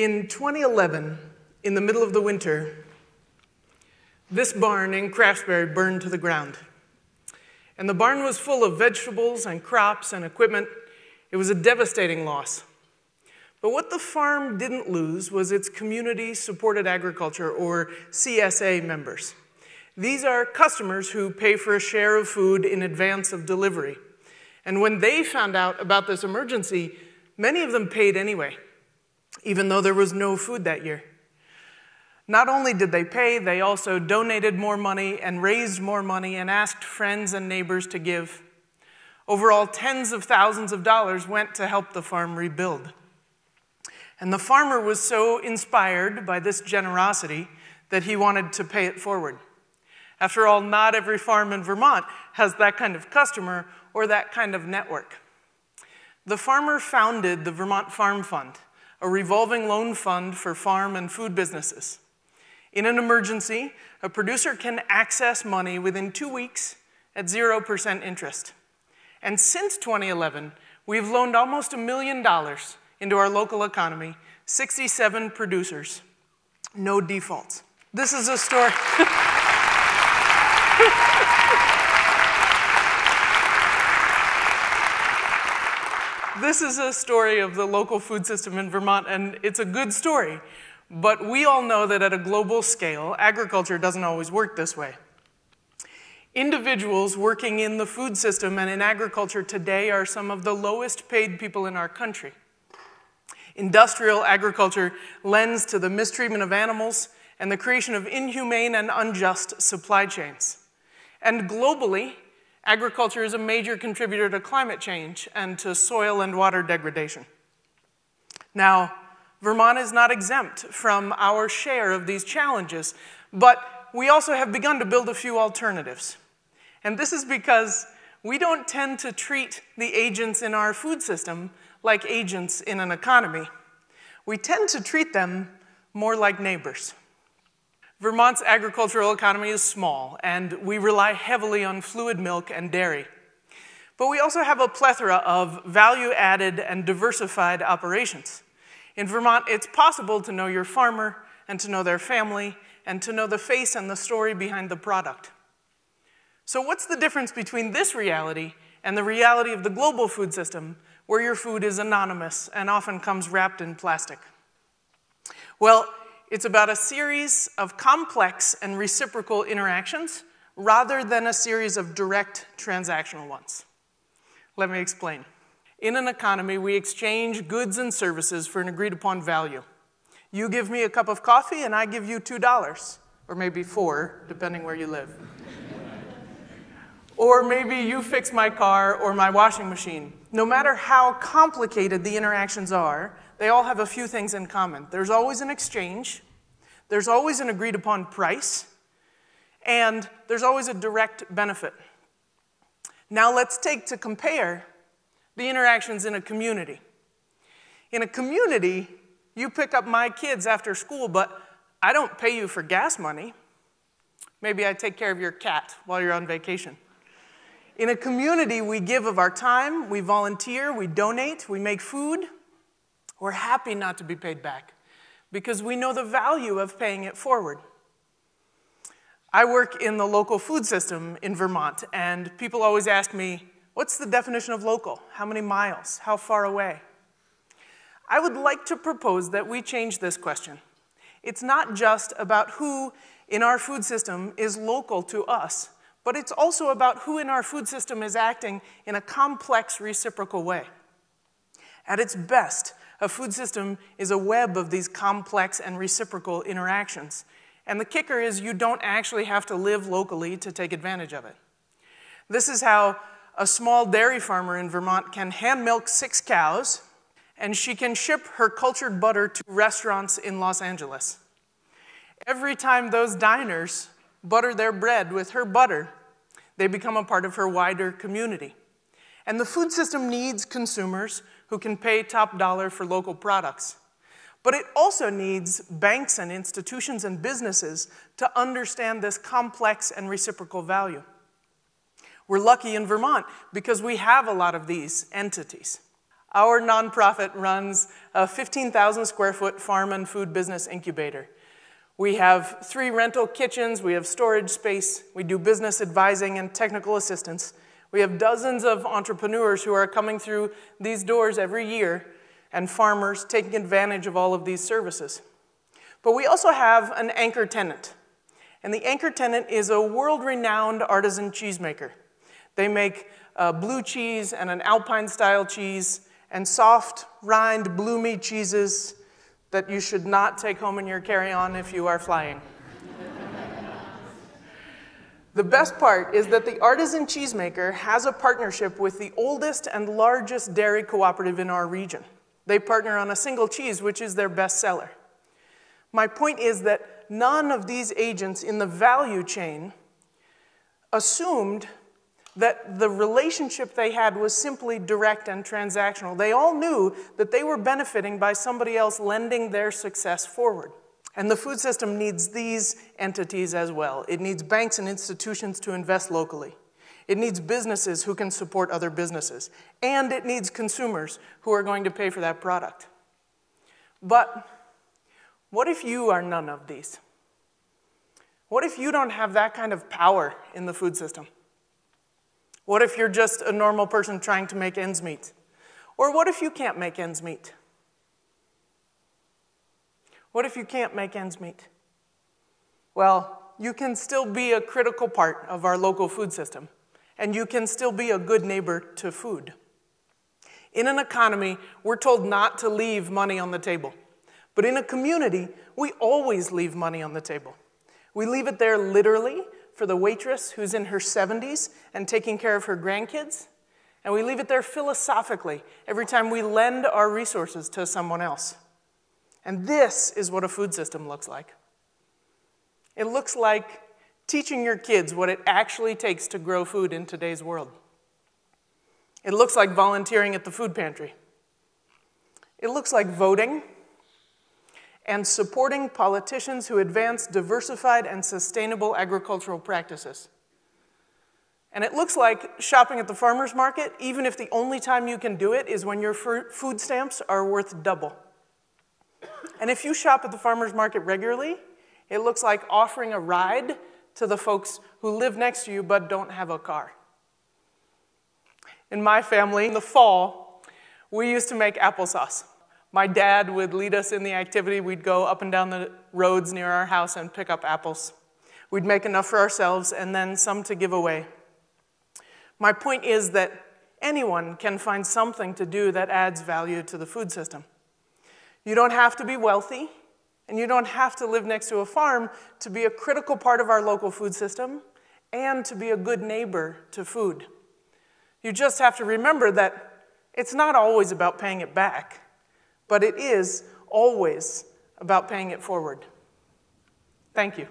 In 2011, in the middle of the winter, this barn in Craftsbury burned to the ground. And the barn was full of vegetables and crops and equipment. It was a devastating loss. But what the farm didn't lose was its community-supported agriculture, or CSA members. These are customers who pay for a share of food in advance of delivery. And when they found out about this emergency, many of them paid anyway, even though there was no food that year. Not only did they pay, they also donated more money and raised more money and asked friends and neighbors to give. Overall, tens of thousands of dollars went to help the farm rebuild. And the farmer was so inspired by this generosity that he wanted to pay it forward. After all, not every farm in Vermont has that kind of customer or that kind of network. The farmer founded the Vermont Farm Fund, a revolving loan fund for farm and food businesses. In an emergency, a producer can access money within 2 weeks at 0% interest. And since 2011, we've loaned almost $1 million into our local economy, 67 producers, no defaults. This is a story. This is a story of the local food system in Vermont, and it's a good story. But we all know that at a global scale, agriculture doesn't always work this way. Individuals working in the food system and in agriculture today are some of the lowest paid people in our country. Industrial agriculture lends to the mistreatment of animals and the creation of inhumane and unjust supply chains. And globally, agriculture is a major contributor to climate change and to soil and water degradation. Now, Vermont is not exempt from our share of these challenges, but we also have begun to build a few alternatives. And this is because we don't tend to treat the agents in our food system like agents in an economy. We tend to treat them more like neighbors. Vermont's agricultural economy is small, and we rely heavily on fluid milk and dairy. But we also have a plethora of value-added and diversified operations. In Vermont, it's possible to know your farmer and to know their family and to know the face and the story behind the product. So what's the difference between this reality and the reality of the global food system, where your food is anonymous and often comes wrapped in plastic? Well, it's about a series of complex and reciprocal interactions rather than a series of direct transactional ones. Let me explain. In an economy, we exchange goods and services for an agreed-upon value. You give me a cup of coffee, and I give you $2, or maybe $4, depending where you live. Or maybe you fix my car or my washing machine. No matter how complicated the interactions are, they all have a few things in common. There's always an exchange, there's always an agreed-upon price, and there's always a direct benefit. Now let's take to compare the interactions in a community. In a community, you pick up my kids after school, but I don't pay you for gas money. Maybe I take care of your cat while you're on vacation. In a community, we give of our time, we volunteer, we donate, we make food. We're happy not to be paid back because we know the value of paying it forward. I work in the local food system in Vermont, and people always ask me, what's the definition of local? How many miles? How far away? I would like to propose that we change this question. It's not just about who in our food system is local to us, but it's also about who in our food system is acting in a complex reciprocal way. At its best, a food system is a web of these complex and reciprocal interactions. And the kicker is you don't actually have to live locally to take advantage of it. This is how a small dairy farmer in Vermont can hand milk 6 cows, and she can ship her cultured butter to restaurants in Los Angeles. Every time those diners butter their bread with her butter, they become a part of her wider community. And the food system needs consumers who can pay top dollar for local products. But it also needs banks and institutions and businesses to understand this complex and reciprocal value. We're lucky in Vermont because we have a lot of these entities. Our nonprofit runs a 15,000 square foot farm and food business incubator. We have 3 rental kitchens, we have storage space, we do business advising and technical assistance. We have dozens of entrepreneurs who are coming through these doors every year and farmers taking advantage of all of these services. But we also have an anchor tenant. And the anchor tenant is a world-renowned artisan cheesemaker. They make blue cheese and an Alpine-style cheese and soft, rind, bloomy cheeses that you should not take home in your carry-on if you are flying. The best part is that the artisan cheesemaker has a partnership with the oldest and largest dairy cooperative in our region. They partner on a single cheese, which is their best seller. My point is that none of these agents in the value chain assumed that the relationship they had was simply direct and transactional. They all knew that they were benefiting by somebody else lending their success forward. And the food system needs these entities as well. It needs banks and institutions to invest locally. It needs businesses who can support other businesses. And it needs consumers who are going to pay for that product. But what if you are none of these? What if you don't have that kind of power in the food system? What if you're just a normal person trying to make ends meet? Or what if you can't make ends meet? What if you can't make ends meet? Well, you can still be a critical part of our local food system, and you can still be a good neighbor to food. In an economy, we're told not to leave money on the table. But in a community, we always leave money on the table. We leave it there literally for the waitress who's in her 70s and taking care of her grandkids, and we leave it there philosophically every time we lend our resources to someone else. And this is what a food system looks like. It looks like teaching your kids what it actually takes to grow food in today's world. It looks like volunteering at the food pantry. It looks like voting and supporting politicians who advance diversified and sustainable agricultural practices. And it looks like shopping at the farmer's market, even if the only time you can do it is when your food stamps are worth double. And if you shop at the farmer's market regularly, it looks like offering a ride to the folks who live next to you but don't have a car. In my family, in the fall, we used to make applesauce. My dad would lead us in the activity. We'd go up and down the roads near our house and pick up apples. We'd make enough for ourselves and then some to give away. My point is that anyone can find something to do that adds value to the food system. You don't have to be wealthy, and you don't have to live next to a farm to be a critical part of our local food system and to be a good neighbor to food. You just have to remember that it's not always about paying it back, but it is always about paying it forward. Thank you.